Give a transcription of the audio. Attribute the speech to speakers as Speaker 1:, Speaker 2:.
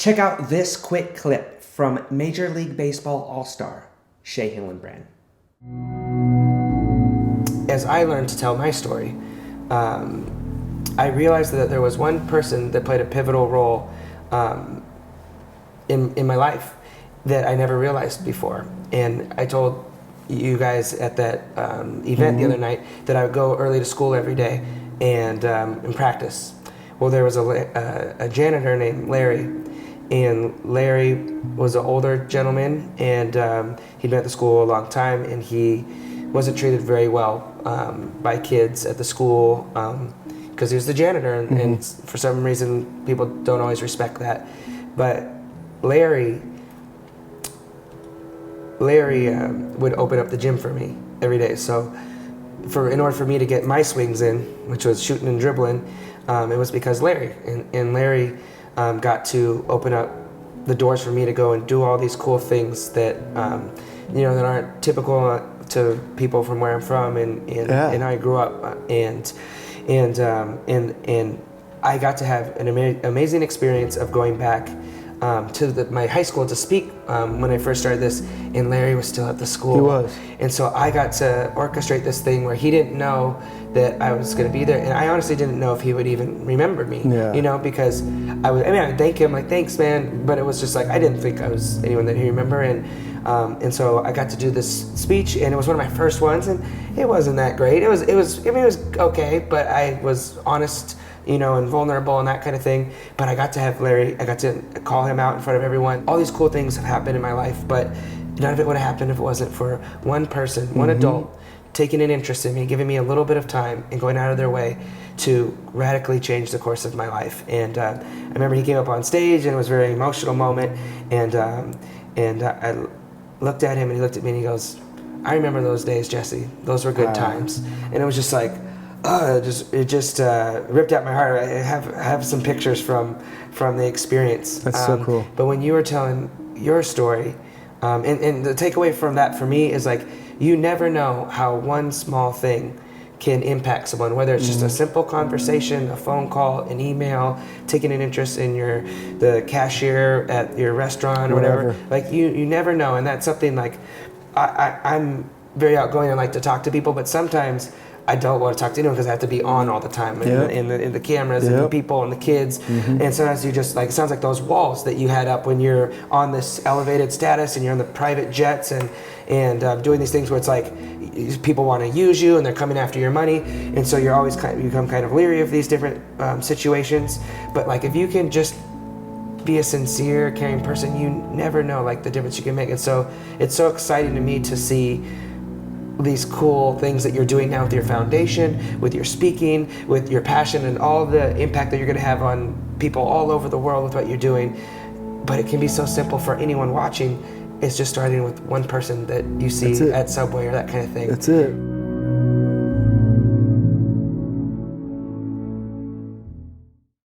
Speaker 1: Check out this quick clip from Major League Baseball All-Star Shea Hillenbrand.
Speaker 2: As I learned to tell my story, I realized that there was one person that played a pivotal role in my life that I never realized before. And I told you guys at that event the other night that I would go early to school every day and practice. Well, there was a janitor named Larry, and Larry was an older gentleman, and he'd been at the school a long time, and he wasn't treated very well by kids at the school because he was the janitor, and for some reason people don't always respect that. But Larry would open up the gym for me every day. So in order for me to get my swings in, which was shooting and dribbling, it was because Larry. And Larry got to open up the doors for me to go and do all these cool things that that aren't typical to people from where I'm from and how I grew up. And I got to have an amazing experience of going back to my high school to speak when I first started this, and Larry was still at the school.
Speaker 3: He was.
Speaker 2: And so I got to orchestrate this thing where he didn't know that I was going to be there, and I honestly didn't know if he would even remember me, because I thank him, like, thanks, man, but it was just like, I didn't think I was anyone that he'd remember, and so I got to do this speech, and it was one of my first ones, and it wasn't that great. It was okay, but I was honest, and vulnerable and that kind of thing. But I got to have Larry, I got to call him out in front of everyone. All these cool things have happened in my life, but none of it would have happened if it wasn't for one person, one adult, taking an interest in me, giving me a little bit of time, and going out of their way to radically change the course of my life. And I remember he came up on stage, and it was a very emotional moment, and I looked at him, and he looked at me, and he goes, "I remember those days, Jesse. Those were good times." And it was just like, it just ripped out my heart. I have some pictures from the experience.
Speaker 3: That's so cool.
Speaker 2: But when you were telling your story, and the takeaway from that for me is, like, you never know how one small thing can impact someone, whether it's just a simple conversation, a phone call, an email, taking an interest in the cashier at your restaurant or whatever. Like, you never know, and that's something, like, I'm very outgoing and like to talk to people, but sometimes I don't want to talk to anyone because I have to be on all the time in the cameras and the people and the kids. And sometimes you just, like, it sounds like those walls that you had up when you're on this elevated status and you're on the private jets and doing these things where it's like people want to use you and they're coming after your money, and so you're always you become kind of leery of these different situations. But, like, if you can just be a sincere, caring person, you never know, like, the difference you can make. And so it's so exciting to me to see these cool things that you're doing now with your foundation, with your speaking, with your passion, and all the impact that you're going to have on people all over the world with what you're doing. But it can be so simple for anyone watching. It's just starting with one person that you see at Subway or that kind of thing.
Speaker 3: That's it.